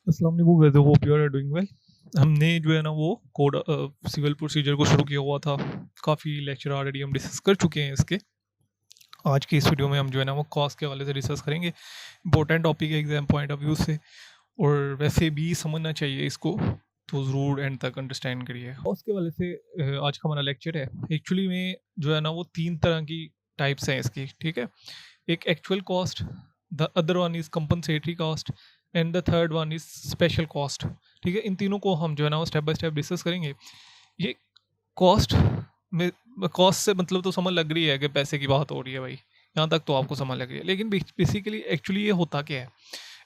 अस्सलाम वालेकुम guys, hope you are doing well. हमने जो है ना वो कोड सिविल प्रोसीजर को शुरू किया हुआ था। काफ़ी लेक्चर ऑलरेडी हम डिस्कस कर चुके हैं इसके। आज की इस वीडियो में हम जो है ना वो कॉस्ट के हवाले से डिस्कस करेंगे। इंपॉर्टेंट टॉपिक है एग्जाम पॉइंट ऑफ व्यू से, और वैसे भी समझना चाहिए इसको, तो ज़रूर एंड तक अंडरस्टैंड करिए। कॉस्ट के हवाले से आज का हमारा लेक्चर है। एक्चुअली में जो है ना वो 3 तरह की टाइप्स हैं इसकी, ठीक है। एक actual cost, the other one is compensatory cost and the third one is special cost, ठीक है। इन तीनों को हम जो है ना वो स्टेप बाय स्टेप डिस्कस करेंगे। ये कॉस्ट में, कॉस्ट से मतलब तो समझ लग रही है कि पैसे की बात हो रही है भाई, यहाँ तक तो आपको समझ लग रही है। लेकिन बेसिकली एक्चुअली ये होता क्या है?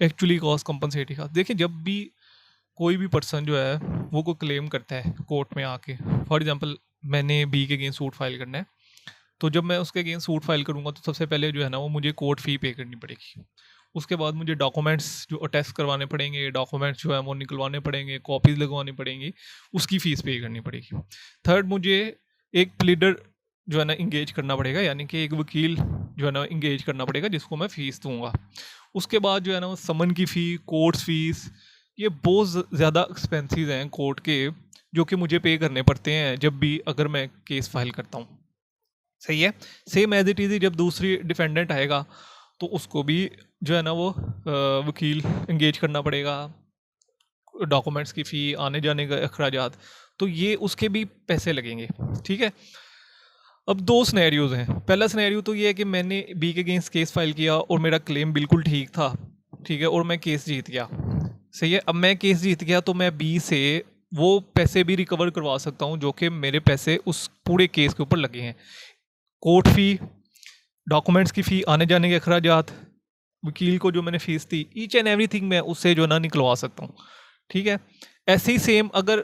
एक्चुअली कॉस्ट कंपनसेटरी कॉस्ट, देखिए जब भी कोई भी पर्सन जो है वो को क्लेम करता है कोर्ट में आके, फॉर एग्जांपल मैंने बी के अगेंस्ट सूट फाइल करना है, तो जब मैं उसके अगेंस्ट सूट फाइल करूँगा तो सबसे पहले जो है ना वो मुझे कोर्ट फ़ी पे करनी पड़ेगी। उसके बाद मुझे डॉक्यूमेंट्स जो अटेस्ट करवाने पड़ेंगे, डॉक्यूमेंट्स जो है वो निकलवाने पड़ेंगे, कॉपीज़ लगवानी पड़ेंगी, उसकी फ़ीस पे करनी पड़ेगी। थर्ड, मुझे एक प्लीडर जो है ना इंगेज करना पड़ेगा, यानी कि एक वकील जो है ना इंगेज करना पड़ेगा जिसको मैं फ़ीस दूंगा। उसके बाद जो है ना वो समन की फ़ी, कोर्ट फीस, ये बहुत ज़्यादा एक्सपेंसेस हैं कोर्ट के, जो कि मुझे पे करने पड़ते हैं जब भी अगर मैं केस फाइल करता हूँ। सही है। सेम एज इट इज़ जब दूसरी डिफेंडेंट आएगा तो उसको भी जो है ना वो वकील इंगेज करना पड़ेगा, डॉक्यूमेंट्स की फ़ी, आने जाने का अखराजात, तो ये उसके भी पैसे लगेंगे, ठीक है। अब दो सिनेरियोज हैं। पहला सिनेरियो तो ये है कि मैंने बी के अगेंस्ट केस फाइल किया और मेरा क्लेम बिल्कुल ठीक था, ठीक है, और मैं केस जीत गया। सही है। अब मैं केस जीत गया तो मैं बी से वो पैसे भी रिकवर करवा सकता हूँ जो कि मेरे पैसे उस पूरे केस के ऊपर लगे हैं। कोर्ट फ़ी, डॉक्यूमेंट्स की फ़ी, आने जाने के अखराजात, वकील को जो मैंने fees the, each and everything मैं उससे जो है ना निकलवा सकता हूँ, ठीक है। ऐसे ही सेम अगर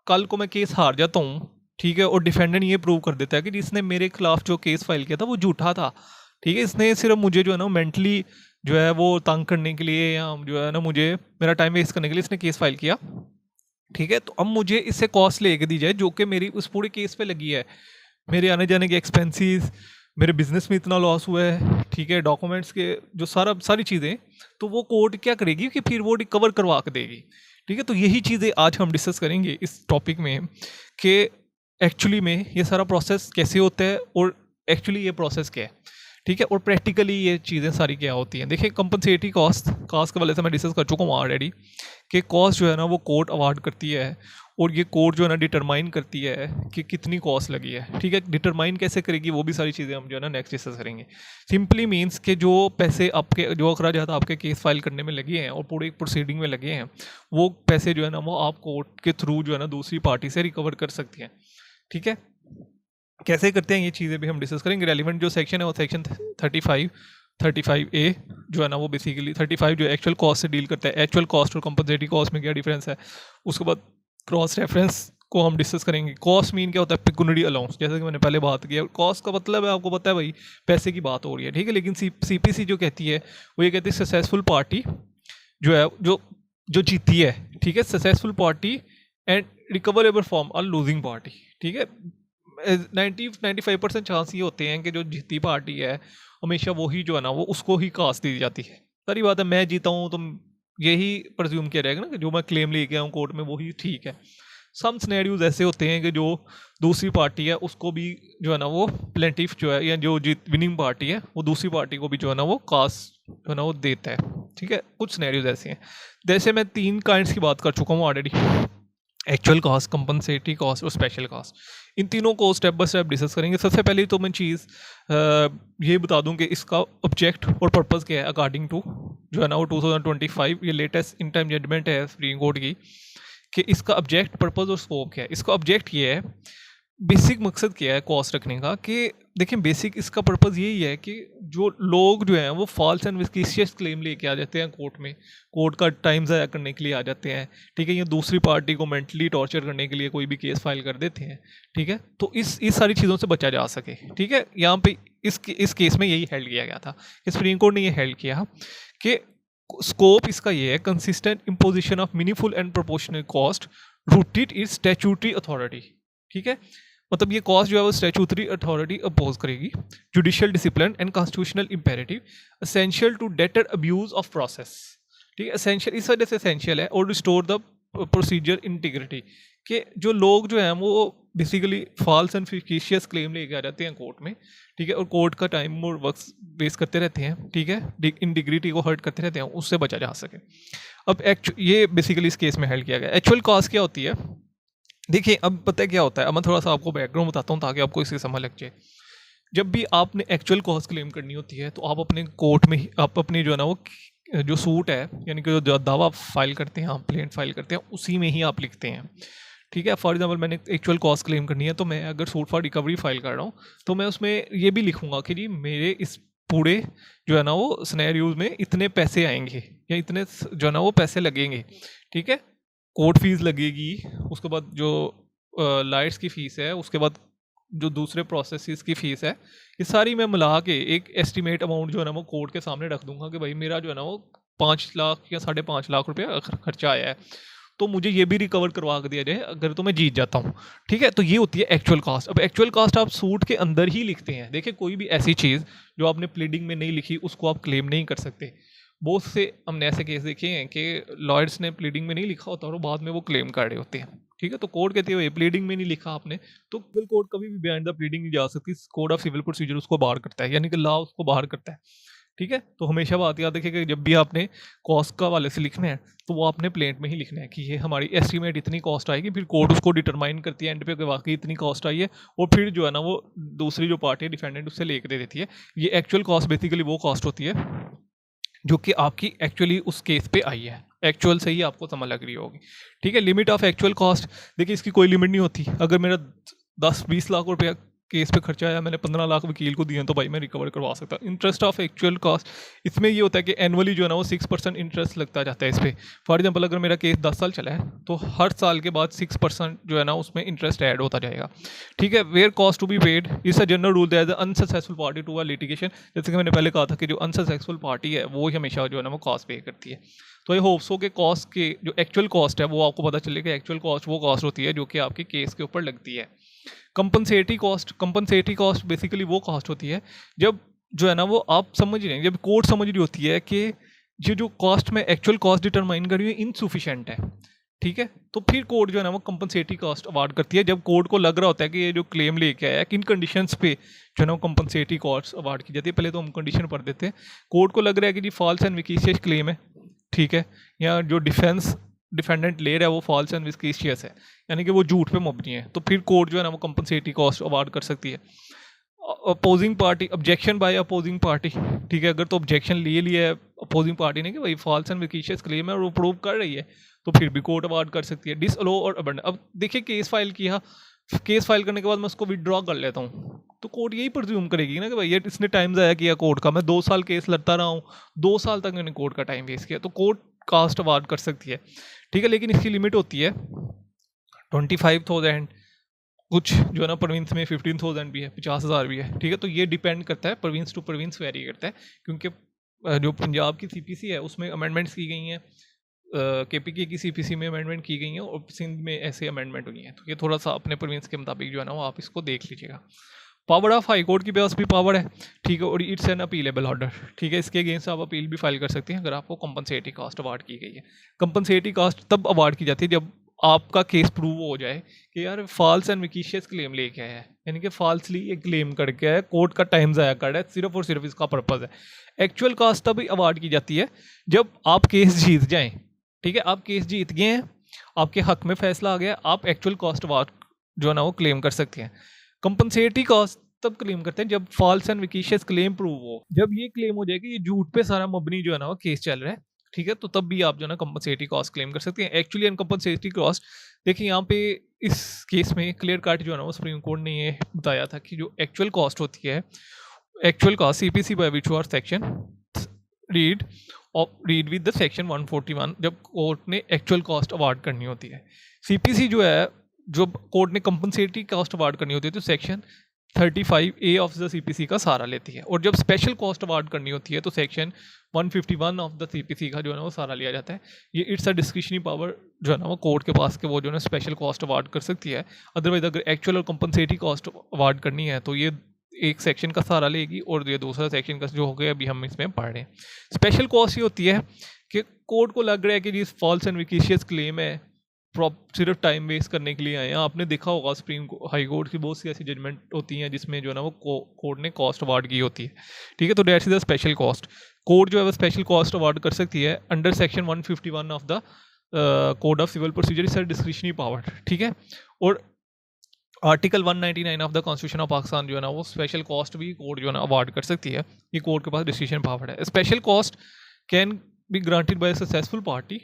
कल को मैं केस हार जाता हूँ, ठीक है, और डिफेंडेंट ये प्रूव कर देता है कि जिसने मेरे खिलाफ जो केस फाइल किया था वो झूठा था, ठीक है, इसने सिर्फ मुझे जो है ना मेंटली जो है वो तंग करने के लिए, या जो है ना मुझे मेरा टाइम वेस्ट करने के लिए इसने केस फाइल किया, ठीक है, तो अब मुझे इससे कॉस्ट लेके दी जाए जो कि मेरी उस पूरे केस पे लगी है। मेरे आने जाने के एक्सपेंसेस, मेरे बिजनेस में इतना लॉस हुआ है, ठीक है, डॉक्यूमेंट्स के जो सारी चीज़ें, तो वो कोर्ट क्या करेगी कि फिर वो रिकवर करवा के देगी, ठीक है। तो यही चीज़ें आज हम डिस्कस करेंगे इस टॉपिक में कि एक्चुअली में ये सारा प्रोसेस कैसे होता है और एक्चुअली ये प्रोसेस क्या है, ठीक है, और प्रैक्टिकली ये चीज़ें सारी क्या होती हैं। देखिए कंपनसेटरी कॉस्ट, कॉस्ट के वाले से मैं डिस्कस कर चुका हूँ ऑलरेडी कि कॉस्ट जो है ना वो कोर्ट अवार्ड करती है, और ये कोर्ट जो है ना डिटरमाइन करती है कि कितनी कॉस्ट लगी है, ठीक है। डिटरमाइन कैसे करेगी वो भी सारी चीज़ें हम जो है ना नेक्स्ट डिस्कस करेंगे। सिंपली मीन्स कि जो पैसे आपके, जो अखराजात आपके केस फाइल करने में लगे हैं और पूरे प्रोसीडिंग में लगे हैं, वो पैसे जो है ना वो आप कोर्ट के थ्रू जो है ना दूसरी पार्टी से रिकवर कर सकती हैं, ठीक है। कैसे करते हैं ये चीज़ें भी हम डिस्कस करेंगे। रेलिवेंट जो सेक्शन है वो सेक्शन 35A जो है ना वो बेसिकली 35 जो एक्चुअल कॉस्ट से डील करता है। एक्चुअल कॉस्ट और कंपनसेटरी कॉस्ट में क्या डिफरेंस है, उसके बाद क्रॉस रेफरेंस को हम डिस्कस करेंगे। कॉस्ट मीन क्या होता है, पिक्यूनरी अलाउंस, जैसे कि मैंने पहले बात की है। कॉस्ट का मतलब है, आपको पता है भाई, पैसे की बात हो रही है, ठीक है। लेकिन CPC जो कहती है वो ये कहती है सक्सेसफुल पार्टी जो है, जो जीती है, ठीक है, successful party and recoverable from a losing party, ठीक है। 95% चांस ये होते हैं कि जो जीती पार्टी है हमेशा वही जो है ना वो उसको ही कास्ट दी जाती है। सारी बात है, मैं जीता हूँ तो यही प्रज्यूम किया जाएगा ना कि जो मैं क्लेम लेके आऊँ कोर्ट में वही ठीक है। सम सिनेरियोज ऐसे होते हैं कि जो दूसरी पार्टी है उसको भी जो है ना वो प्लेंटिफ जो है, या जो जीत विनिंग पार्टी है, वो दूसरी पार्टी को भी जो है ना वो कास्ट जो है ना वो देता है, ठीक है। कुछ सिनेरियोज ऐसे हैं। जैसे मैं 3 काइंड्स की बात कर चुका हूँ already, actual cost, compensatory cost और स्पेशल कॉस्ट। इन तीनों को स्टेप बाय स्टेप डिस्कस करेंगे। सबसे पहले तो मैं चीज़ ये बता दूं कि इसका ऑब्जेक्ट और पर्पस क्या है अकॉर्डिंग टू जो है ना वो 2025 ये लेटेस्ट इन टाइम जजमेंट है सुप्रीम कोर्ट की, कि इसका ऑब्जेक्ट, पर्पस और स्कोप क्या है। इसका ऑब्जेक्ट ये है, बेसिक मकसद क्या है कॉस्ट रखने का, कि देखिए बेसिक इसका पर्पस यही है कि जो लोग जो हैं वो फॉल्स एंड विस्किशियस क्लेम लेके आ जाते हैं कोर्ट में, कोर्ट का टाइम ज़ाया करने के लिए आ जाते हैं, ठीक है, या दूसरी पार्टी को मेंटली टॉर्चर करने के लिए कोई भी केस फाइल कर देते हैं, ठीक है। तो इस सारी चीज़ों से बचा जा सके, ठीक है। यहाँ पे इस केस में यही हेल्ड किया गया था, सुप्रीम कोर्ट ने ये हेल्ड किया कि स्कोप इसका ये है, consistent imposition of meaningful and proportional cost routed is statutory authority, ठीक है। मतलब ये कॉस्ट जो है वो स्टैट्यूटरी अथॉरिटी अपोज करेगी, judicial discipline and constitutional imperative essential to deter abuse of process, ठीक है, एसेंशियल इस वजह से एसेंशियल है। और रिस्टोर द प्रोसीजर इंटीग्रिटी, कि जो लोग जो हैं वो basically false and fictitious claim लेके आ जाते हैं कोर्ट में, ठीक है, और कोर्ट का टाइम और वर्क वेस्ट करते रहते हैं, ठीक है, इंटीग्रिटी को हर्ट करते रहते हैं, उससे बचा जा सके। अब ये बेसिकली इस केस में हेल्ड किया गया। एक्चुअल कॉस्ट क्या होती है, देखिए अब पता है क्या होता है, अब मैं थोड़ा सा आपको बैकग्राउंड बताता हूँ ताकि आपको इसकी समझ लग जाए। जब भी आपने एक्चुअल कॉस्ट क्लेम करनी होती है तो आप अपने कोर्ट में आप अपनी जो है ना वो जो सूट है, यानी कि जो दावा फाइल करते हैं, आप प्लेंट फाइल करते हैं, उसी में ही आप लिखते हैं, ठीक है। फॉर एग्जांपल मैंने एक्चुअल कॉस्ट क्लेम करनी है, तो मैं अगर सूट फॉर रिकवरी फाइल कर रहा हूँ तो मैं उसमें ये भी लिखूंगा कि जी मेरे इस पूरे जो है ना वो सिनेरियोज में इतने पैसे आएंगे या इतने जो है ना वो पैसे लगेंगे, ठीक है। कोर्ट फीस लगेगी, उसके बाद जो लाइट्स की फ़ीस है, उसके बाद जो दूसरे प्रोसेसेस की फ़ीस है, ये सारी मैं मिला के एक एस्टिमेट अमाउंट जो है ना वो कोर्ट के सामने रख दूंगा कि भाई मेरा जो है ना वो 5 लाख या 5.5 लाख रुपया खर्चा आया है, तो मुझे ये भी रिकवर करवा दिया जाए अगर तो मैं जीत जाता हूँ, ठीक है। तो ये होती है एक्चुअल कॉस्ट। अब एक्चुअल कॉस्ट आप सूट के अंदर ही लिखते हैं। देखिए कोई भी ऐसी चीज़ जो आपने प्लीडिंग में नहीं लिखी उसको आप क्लेम नहीं कर सकते। बहुत से हमने ऐसे केस देखे हैं कि लॉयर्स ने प्लीडिंग में नहीं लिखा होता और बाद में वो क्लेम कर रहे होते हैं, ठीक है। तो कोर्ट कहते हुए प्लीडिंग में नहीं लिखा आपने, तो सिविल कोर्ट कभी भी बिहाइंड द प्लीडिंग नहीं जा सकती। कोड ऑफ सिविल प्रोसीजर उसको बाहर करता है, यानी कि लॉ उसको बाहर करता है, ठीक है। तो हमेशा बात याद रखिए कि जब भी आपने कॉस्ट का वाले से लिखना है तो वो आपने प्लेंट में ही लिखना है कि ये हमारी एस्टीमेट इतनी कॉस्ट आएगी, फिर कोर्ट उसको डिटरमाइन करती है एंड पे कि वाकई इतनी कॉस्ट आई है, और फिर जो है ना वो दूसरी जो पार्टी है डिफेंडेंट उससे लेकर दे देती है। ये एक्चुअल कॉस्ट बेसिकली वो कॉस्ट होती है जो कि आपकी एक्चुअली उस केस पे आई है, एक्चुअल से ही आपको समझ लग रही होगी, ठीक है। लिमिट ऑफ एक्चुअल कॉस्ट, देखिए इसकी कोई लिमिट नहीं होती। अगर मेरा 10-20 लाख रुपया केस पे खर्चा आया, मैंने 15 लाख वकील को दिए तो भाई मैं रिकवर करवा सकता हूँ। इंटरेस्ट ऑफ एक्चुअल कॉस्ट, इसमें ये होता है कि एनुअली जो है ना वो 6% इंटरेस्ट लगता जाता है इस पर। फॉर एग्जाम्पल अगर मेरा केस 10 साल चला है तो हर साल के बाद 6% जो है ना उसमें इंटरेस्ट ऐड होता जाएगा, ठीक है। Where cost to be paid is a general rule that the unsuccessful party to a litigation, जैसे कि मैंने पहले कहा था कि जो अनसक्सेसफुल पार्टी है वो ही हमेशा जो है ना वो कॉस्ट पे करती है। तो ये होप्स हो कि कॉस्ट के जो एक्चुअल कॉस्ट है वो आपको पता चले कि एक्चुअल कॉस्ट वो कॉस्ट होती है जो कि आपके केस के ऊपर लगती है। कंपनसेटरी कॉस्ट बेसिकली वो कॉस्ट होती है जब जो है ना वो आप समझ रहे हैं, जब कोर्ट समझ रही होती है कि ये जो कॉस्ट में एक्चुअल कॉस्ट डिटरमाइन कर रही है इनसुफिशेंट है, ठीक है। तो फिर कोर्ट जो है ना वो कंपनसेटरी कॉस्ट अवार्ड करती है, जब कोर्ट को लग रहा होता है कि ये जो क्लेम लेके आया है किन कंडीशंस पे जो है ना वो कंपनसेटरी कॉस्ट अवार्ड की जाती है। पहले तो हम कंडीशन पढ़ देते हैं। कोर्ट को लग रहा है कि जी फॉल्स एंड विकिशियस क्लेम है, ठीक है, या जो डिफेंडेंट ले रहा है वो फॉल्स एंड विकिशियस है, यानी कि वो झूठ पे मबनी है, तो फिर कोर्ट जो है ना वो कंपनसेटरी कॉस्ट अवार्ड कर सकती है। Opposing party, objection bye opposing party, ठीक है, अगर तो ऑब्जेक्शन ले लिया है अपोजिंग पार्टी ने कि भाई फॉल्स एंड विकिशियस क्लेम है और वो प्रूव कर रही है, तो फिर भी कोर्ट अवार्ड कर सकती है। डिसअलो और अबेंडन, अब देखिए केस फाइल किया, केस फाइल करने के बाद मैं उसको विड्रॉ कर लेता हूँ, तो कोर्ट यही प्रज्यूम करेगी ना कि भाई ये इसने टाइम ज़ाया किया कोर्ट का, मैं 2 साल केस लड़ता रहा हूँ, 2 साल तक मैंने कोर्ट का टाइम वेस्ट किया, तो कोर्ट कास्ट अवार्ड कर सकती है, ठीक है। लेकिन इसकी लिमिट होती है 25,000, कुछ जो है ना प्रोविंस में 15,000 भी है, 50,000 भी है, ठीक है। तो ये डिपेंड करता है, प्रोविंस टू प्रोविंस वेरी करता है, क्योंकि जो पंजाब की सीपीसी है उसमें अमेंडमेंट्स की गई हैं, केपीके की सीपीसी में अमेंडमेंट की गई हैं और सिंध में ऐसे अमेंडमेंट हुई हैं, तो ये थोड़ा सा अपने प्रोविंस के मुताबिक जो है ना वो आप इसको देख लीजिएगा। पावर ऑफ हाई कोर्ट की पास भी पावर है, ठीक है, और इट्स एन अपीलेबल ऑर्डर, ठीक है, इसके अगेंस्ट आप अपील भी फाइल कर सकते हैं अगर आपको कंपनसेटरी कास्ट अवार्ड की गई है। कंपनसेटरी कास्ट तब अवार्ड की जाती है जब आपका केस प्रूव हो जाए कि यार फॉल्स एंड विकिशियस क्लेम लेके आया है, यानी कि फॉल्सली ये क्लेम करके आया, कोर्ट का टाइम ज़ाया कर रहा है, सिर्फ और सिर्फ इसका पर्पज़ है। एक्चुअल कास्ट तभी अवार्ड की जाती है जब आप केस जीत जाएं, ठीक है, आप केस जीत गए हैं, आपके हक में फैसला आ गया, आप एक्चुअल कॉस्ट अवार्ड जो है ना वो क्लेम कर सकते हैं। कंपनसेटरी कॉस्ट तब क्लेम करते हैं जब false and vexatious claim prove हो, जब ये क्लेम हो जाए कि ये झूठ पे सारा मबनी जो है ना वो केस चल रहा है, ठीक है, तो तब भी आप जो है ना कंपनसेटरी कॉस्ट क्लेम कर सकते हैं। एक्चुअली अनकंपनसेटरी कॉस्ट, देखिए यहाँ पे इस केस में क्लियर कट जो है ना वो सुप्रीम कोर्ट ने ये बताया था कि जो एक्चुअल कॉस्ट होती है, actual cost CPC by which are section read with the section 141, जब कोर्ट ने एक्चुअल कॉस्ट अवार्ड करनी होती है। सीपीसी जो है, जो कोर्ट ने कंपनसेटरी कॉस्ट अवार्ड करनी होती है, तो section 35A of the CPC का सहारा लेती है, और जब स्पेशल कॉस्ट अवार्ड करनी होती है तो सेक्शन 151 ऑफ द सीपीसी का जो है ना वो सहारा लिया जाता है। ये इट्स अ डिस्क्रिशनरी पावर जो है ना वो कोर्ट के पास के वो जो है ना स्पेशल कॉस्ट अवार्ड कर सकती है। अदरवाइज अगर एक्चुअल और कंपनसेटरी कॉस्ट अवार्ड करनी है तो ये एक सेक्शन का सहारा लेगी और ये दूसरा सेक्शन का जो हो गया अभी हम इसमें पढ़ रहे हैं। स्पेशल कॉस्ट ये होती है कि कोर्ट को लग रहा है कि जी फॉल्स एंड विकिशियस क्लेम है, सिर्फ टाइम वेस्ट करने के लिए आए हैं। आपने देखा होगा सुप्रीम हाई कोर्ट की बहुत सी ऐसी जजमेंट होती हैं जिसमें जो है ना वो कोर्ट ने कॉस्ट अवार्ड की होती है, ठीक है। तो that's is the special cost. Court जो है वो स्पेशल कॉस्ट अवार्ड कर सकती है under section 151 of the code of civil procedure, is discretionary power, ठीक है। और article 199 of the constitution of Pakistan जो है ना वो स्पेशल कॉस्ट भी कोर्ट जो है ना अवार्ड कर सकती है। ये कोर्ट के पास डिस्क्रिशन पावर है। Special cost can be granted by successful party,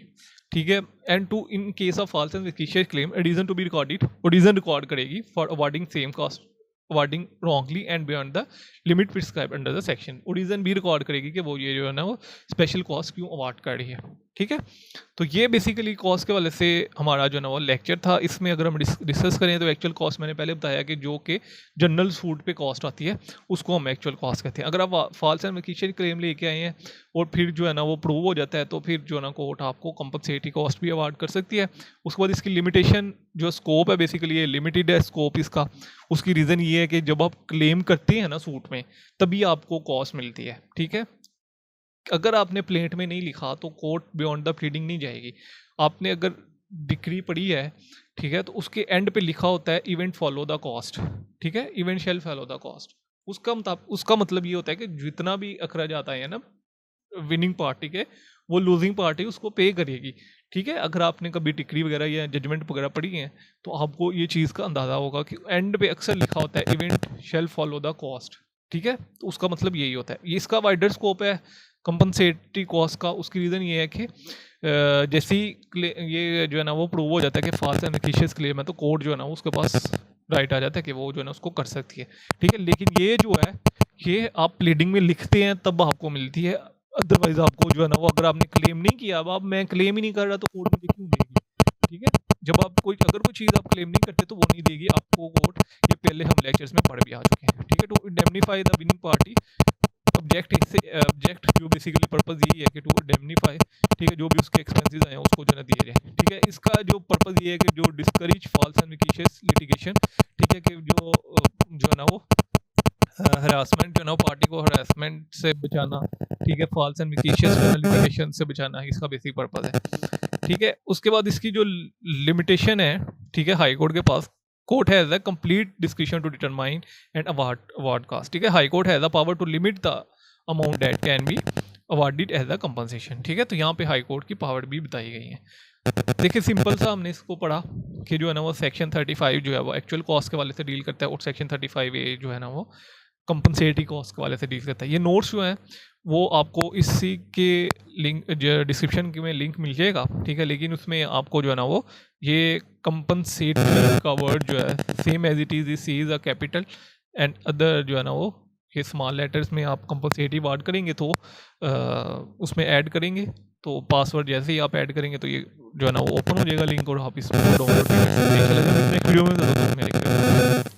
ठीक है। And two in case of false and vexatious claim reason to be recorded, और रीजन रिकॉर्ड करेगी for awarding same cost, awarding wrongly and beyond the limit prescribe under the section. और reason भी record करेगी कि वो ये जो है ना वो स्पेशल कॉस्ट क्यों अवार्ड कर रही है, ठीक है। तो ये बेसिकली कॉस्ट के वाले से हमारा जो है ना वो लेक्चर था। इसमें अगर हम डिस्कस करें तो एक्चुअल कॉस्ट मैंने पहले बताया कि जो कि जनरल सूट पे कॉस्ट आती है उसको हम एक्चुअल कॉस्ट कहते हैं। अगर आप फॉल्स एंड विकिशियस क्लेम लेके आए हैं और फिर जो है ना वो प्रूव हो जाता है तो फिर जो है ना कोर्ट आपको कंपनसेटरी कॉस्ट भी अवार्ड कर सकती है। उसके बाद इसकी लिमिटेशन जो स्कोप है, बेसिकली ये लिमिटेड है स्कोप इसका। उसकी रीज़न ये है कि जब आप क्लेम करते हैं ना सूट में तभी आपको कॉस्ट मिलती है, ठीक है। अगर आपने प्लेट में नहीं लिखा तो कोर्ट बियॉन्ड द प्लीडिंग नहीं जाएगी। आपने अगर डिक्री पढ़ी है, ठीक है, तो उसके एंड पे लिखा होता है इवेंट फॉलो द कॉस्ट, ठीक है, event shall follow the cost. उसका मतलब ये होता है कि जितना भी अखराज आता है ना विनिंग पार्टी के, वो लूजिंग पार्टी उसको पे करेगी, ठीक है। अगर आपने कभी डिक्री वगैरह या जजमेंट वगैरह पढ़ी है तो आपको ये चीज़ का अंदाज़ा होगा कि एंड पे अक्सर लिखा होता है event shall follow the cost, ठीक है। तो उसका मतलब यही होता है। ये इसका वाइडर स्कोप है कंपनसेटरी कॉस्ट का। उसकी रीज़न ये है कि जैसे ही ये जो है ना वो प्रूव हो जाता है कि फॉल्स एंड विकिशियस क्लेम है तो कोर्ट जो है ना उसके पास राइट आ जाता है कि वो जो है ना उसको कर सकती है, ठीक है। लेकिन ये जो है ये आप प्लीडिंग में लिखते हैं तब आपको मिलती है, अदरवाइज आपको जो है ना वो अगर आपने क्लेम नहीं किया, अब मैं क्लेम ही नहीं कर रहा तो कोर्ट मुझे क्यों देगी, ठीक है। जब आप अगर कोई चीज़ आप क्लेम नहीं करते तो वो नहीं देगी आपको कोर्ट। ये पहले हम लेक्चर्स में पढ़ भी आ चुके हैं, ठीक है। To indemnify the winning party object जो बेसिकली पर्पस यही है कि टू इंडेमनीफाई, ठीक है, जो भी उसके एक्सपेंसेस आए हैं उसको जो है दिए जाए, ठीक है। इसका जो पर्पस ये है कि जो डिस्करेज फॉल्स एंड विकिशियस लिटिगेशन, ठीक है, कि जो है ना वो हरासमेंट जो है ना पार्टी को हरासमेंट से बचाना, ठीक है, फॉल्स एंड विकिशियस लिटिगेशन से बचाना, इसका बेसिक पर्पस है, ठीक है। उसके बाद इसकी जो लिमिटेशन है, ठीक है, हाई कोर्ट के पास court has a complete discretion to determine and award cost, ठीक है। High court has a power to limit the amount that can be awarded as a compensation, ठीक है। तो यहाँ पे हाई कोर्ट की पावर भी बताई गई है। देखिए सिंपल सा हमने इसको पढ़ा कि जो है ना वो सेक्शन 35 जो है वो एक्चुअल कॉस्ट के वाले से डील करता है और सेक्शन 35A जो है ना वो कंपनसेटरी कॉस्ट के वाले से डील करता है। ये नोट्स जो हैं वो आपको इसी के लिंक डिस्क्रिप्शन में लिंक मिल जाएगा, ठीक है। लेकिन उसमें आपको जो है ना वो ये कंपनसेटरी का वर्ड जो है same as it is C is a capital and other जो है ना वो ये स्मॉल लेटर्स में आप कंपनसेटरी वर्ड करेंगे तो उसमें ऐड करेंगे तो पासवर्ड जैसे ही आप ऐड करेंगे तो ये जो है ना वो ओपन हो जाएगा लिंक और आप इसको डाउनलोड कर सकते हैं। नेक्स्ट वीडियो में